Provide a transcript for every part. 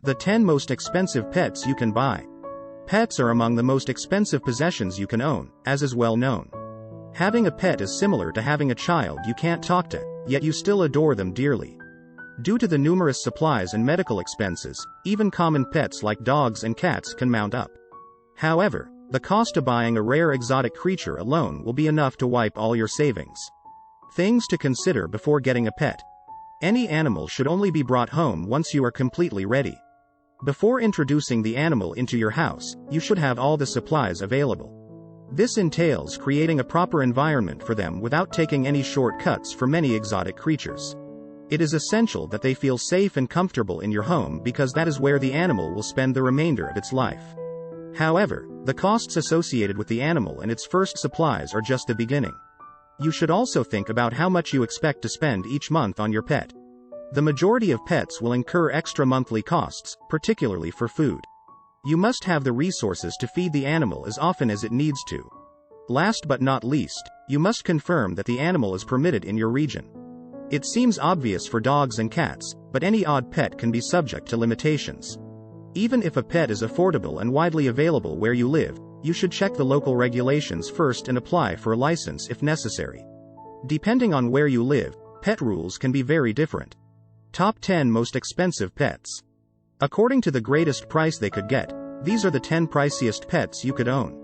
The 10 most expensive pets you can buy. Pets are among the most expensive possessions you can own, as is well known. Having a pet is similar to having a child you can't talk to, yet you still adore them dearly. Due to the numerous supplies and medical expenses, even common pets like dogs and cats can mount up. However, the cost of buying a rare exotic creature alone will be enough to wipe all your savings. Things to consider before getting a pet. Any animal should only be brought home once you are completely ready. Before introducing the animal into your house, you should have all the supplies available. This entails creating a proper environment for them without taking any shortcuts for many exotic creatures. It is essential that they feel safe and comfortable in your home because that is where the animal will spend the remainder of its life. However, the costs associated with the animal and its first supplies are just the beginning. You should also think about how much you expect to spend each month on your pet. The majority of pets will incur extra monthly costs, particularly for food. You must have the resources to feed the animal as often as it needs to. Last but not least, you must confirm that the animal is permitted in your region. It seems obvious for dogs and cats, but any odd pet can be subject to limitations. Even if a pet is affordable and widely available where you live, you should check the local regulations first and apply for a license if necessary. Depending on where you live, pet rules can be very different. Top 10 most expensive pets. According to the greatest price they could get, these are the 10 priciest pets you could own.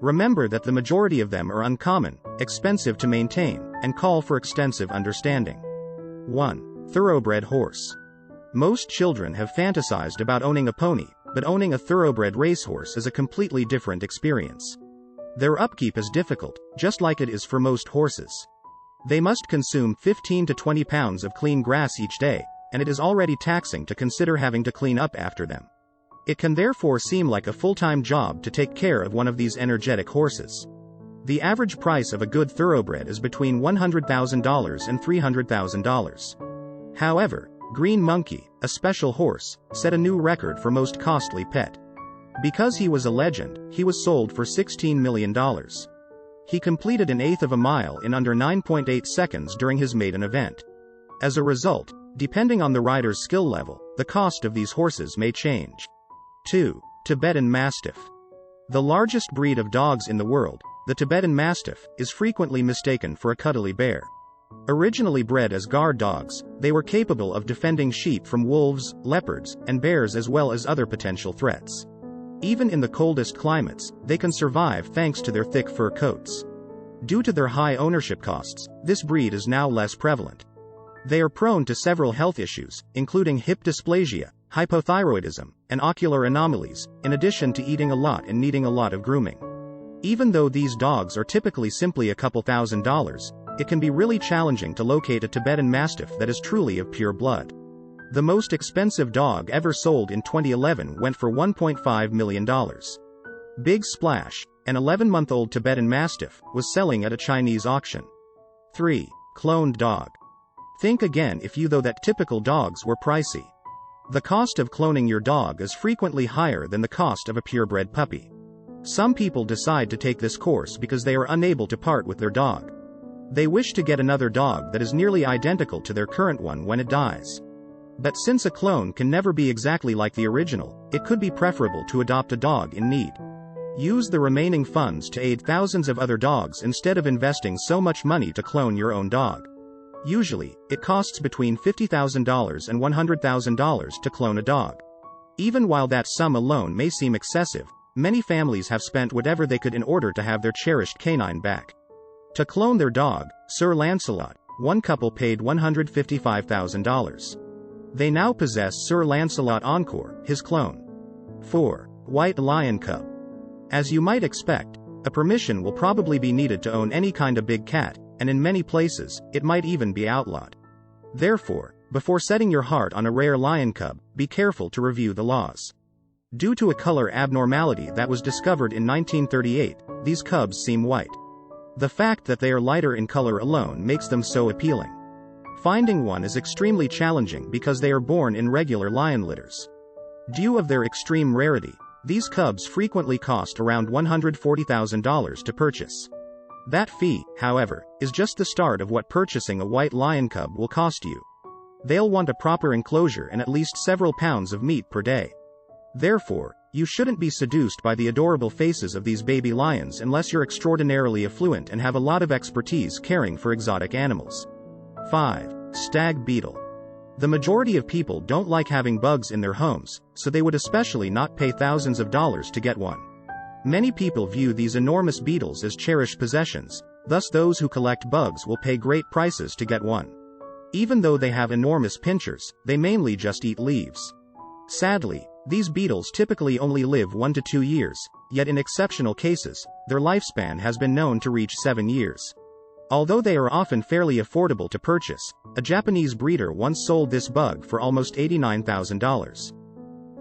Remember that the majority of them are uncommon, expensive to maintain, and call for extensive understanding. 1. Thoroughbred horse. Most children have fantasized about owning a pony, but owning a thoroughbred racehorse is a completely different experience. Their upkeep is difficult, just like it is for most horses. They must consume 15 to 20 pounds of clean grass each day, and it is already taxing to consider having to clean up after them. It can therefore seem like a full-time job to take care of one of these energetic horses. The average price of a good thoroughbred is between $100,000 and $300,000. However, Green Monkey, a special horse, set a new record for most costly pet. Because he was a legend, he was sold for $16 million. He completed an eighth of a mile in under 9.8 seconds during his maiden event. As a result, depending on the rider's skill level, the cost of these horses may change. 2. Tibetan Mastiff. The largest breed of dogs in the world, the Tibetan Mastiff, is frequently mistaken for a cuddly bear. Originally bred as guard dogs, they were capable of defending sheep from wolves, leopards, and bears as well as other potential threats. Even in the coldest climates, they can survive thanks to their thick fur coats. Due to their high ownership costs, this breed is now less prevalent. They are prone to several health issues, including hip dysplasia, hypothyroidism, and ocular anomalies, in addition to eating a lot and needing a lot of grooming. Even though these dogs are typically simply a couple $1,000s, it can be really challenging to locate a Tibetan Mastiff that is truly of pure blood. The most expensive dog ever sold in 2011 went for $1.5 million. Big Splash, an 11-month-old Tibetan Mastiff, was selling at a Chinese auction. 3. Cloned dog. Think again if you thought that typical dogs were pricey. The cost of cloning your dog is frequently higher than the cost of a purebred puppy. Some people decide to take this course because they are unable to part with their dog. They wish to get another dog that is nearly identical to their current one when it dies. But since a clone can never be exactly like the original, it could be preferable to adopt a dog in need. Use the remaining funds to aid thousands of other dogs instead of investing so much money to clone your own dog. Usually, it costs between $50,000 and $100,000 to clone a dog. Even while that sum alone may seem excessive, many families have spent whatever they could in order to have their cherished canine back. To clone their dog, Sir Lancelot, one couple paid $155,000. They now possess Sir Lancelot Encore, his clone. 4. White lion cub. As you might expect, a permission will probably be needed to own any kind of big cat, and in many places, it might even be outlawed. Therefore, before setting your heart on a rare lion cub, be careful to review the laws. Due to a color abnormality that was discovered in 1938, these cubs seem white. The fact that they are lighter in color alone makes them so appealing. Finding one is extremely challenging because they are born in regular lion litters. Due of their extreme rarity, these cubs frequently cost around $140,000 to purchase. That fee, however, is just the start of what purchasing a white lion cub will cost you. they'll want a proper enclosure and at least several pounds of meat per day. Therefore, you shouldn't be seduced by the adorable faces of these baby lions unless you're extraordinarily affluent and have a lot of expertise caring for exotic animals. 5. Stag beetle. The majority of people don't like having bugs in their homes, so they would especially not pay thousands of dollars to get one. Many people view these enormous beetles as cherished possessions, thus those who collect bugs will pay great prices to get one. Even though they have enormous pinchers, they mainly just eat leaves. Sadly, these beetles typically only live 1 to 2 years, yet in exceptional cases, their lifespan has been known to reach 7 years. Although they are often fairly affordable to purchase, a Japanese breeder once sold this bug for almost $89,000.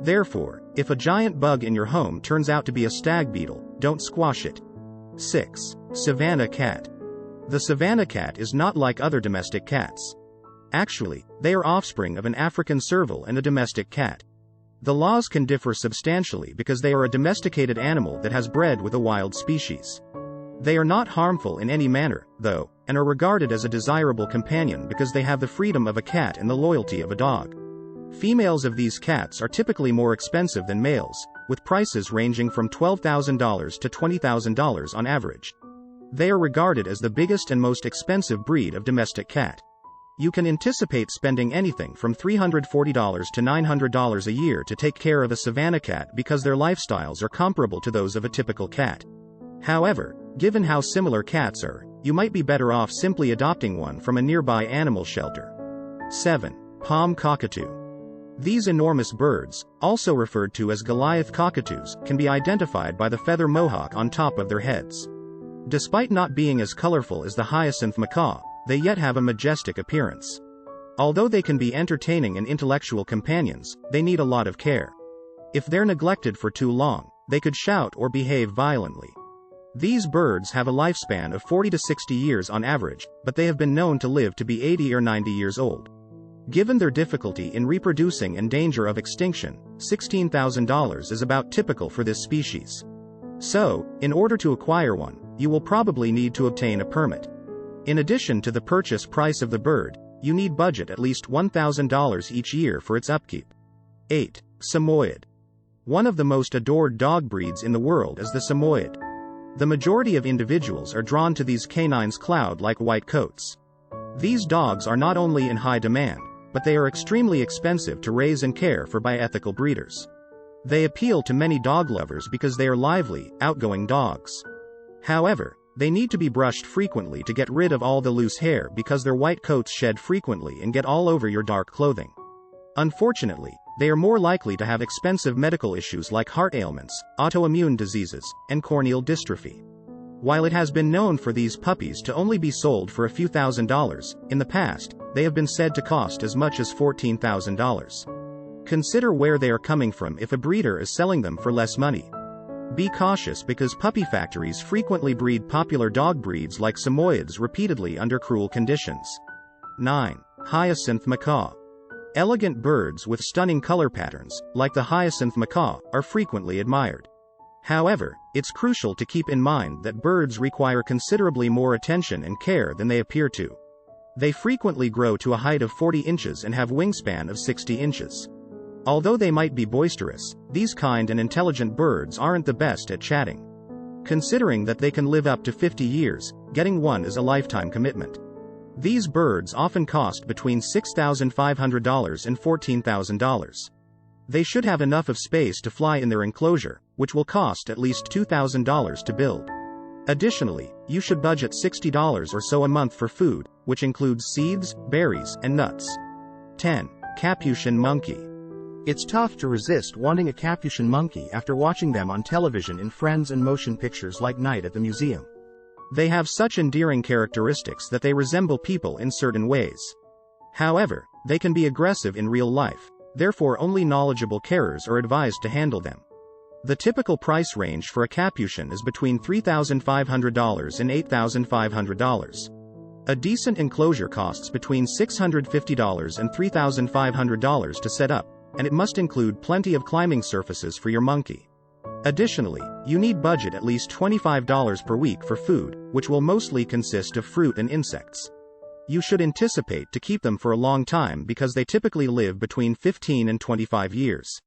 Therefore, if a giant bug in your home turns out to be a stag beetle, don't squash it. 6. Savannah cat. The Savannah cat is not like other domestic cats. Actually, they are offspring of an African serval and a domestic cat. The laws can differ substantially because they are a domesticated animal that has bred with a wild species. They are not harmful in any manner, though, and are regarded as a desirable companion because they have the freedom of a cat and the loyalty of a dog. Females of these cats are typically more expensive than males, with prices ranging from $12,000 to $20,000 on average. They are regarded as the biggest and most expensive breed of domestic cat. You can anticipate spending anything from $340 to $900 a year to take care of a Savannah cat because their lifestyles are comparable to those of a typical cat. However, given how similar cats are, you might be better off simply adopting one from a nearby animal shelter. 7. Palm cockatoo. These enormous birds, also referred to as Goliath cockatoos, can be identified by the feather mohawk on top of their heads. Despite not being as colorful as the hyacinth macaw, they yet have a majestic appearance. Although they can be entertaining and intellectual companions, they need a lot of care. If they're neglected for too long, they could shout or behave violently. These birds have a lifespan of 40 to 60 years on average, but they have been known to live to be 80 or 90 years old. Given their difficulty in reproducing and danger of extinction, $16,000 is about typical for this species. So, in order to acquire one, you will probably need to obtain a permit. In addition to the purchase price of the bird, you need budget at least $1,000 each year for its upkeep. 8. Samoyed. One of the most adored dog breeds in the world is the Samoyed. The majority of individuals are drawn to these canines' cloud-like white coats. These dogs are not only in high demand, but they are extremely expensive to raise and care for by ethical breeders. They appeal to many dog lovers because they are lively, outgoing dogs. However, they need to be brushed frequently to get rid of all the loose hair because their white coats shed frequently and get all over your dark clothing. Unfortunately, they are more likely to have expensive medical issues like heart ailments, autoimmune diseases, and corneal dystrophy. While it has been known for these puppies to only be sold for a few $1,000s, in the past, they have been said to cost as much as $14,000. Consider where they are coming from if a breeder is selling them for less money. Be cautious because puppy factories frequently breed popular dog breeds like Samoyeds repeatedly under cruel conditions. 9. Hyacinth macaw. Elegant birds with stunning color patterns, like the hyacinth macaw, are frequently admired. However, it's crucial to keep in mind that birds require considerably more attention and care than they appear to. They frequently grow to a height of 40 inches and have wingspan of 60 inches. Although they might be boisterous, these kind and intelligent birds aren't the best at chatting. Considering that they can live up to 50 years, getting one is a lifetime commitment. These birds often cost between $6,500 and $14,000. They should have enough of space to fly in their enclosure, which will cost at least $2,000 to build. Additionally, you should budget $60 or so a month for food, which includes seeds, berries, and nuts. 10. Capuchin monkey. It's tough to resist wanting a capuchin monkey after watching them on television in Friends and motion pictures like Night at the Museum. They have such endearing characteristics that they resemble people in certain ways. However, they can be aggressive in real life, therefore only knowledgeable carers are advised to handle them. The typical price range for a capuchin is between $3,500 and $8,500. A decent enclosure costs between $650 and $3,500 to set up, and it must include plenty of climbing surfaces for your monkey. Additionally, you need budget at least $25 per week for food, which will mostly consist of fruit and insects. You should anticipate to keep them for a long time because they typically live between 15 and 25 years.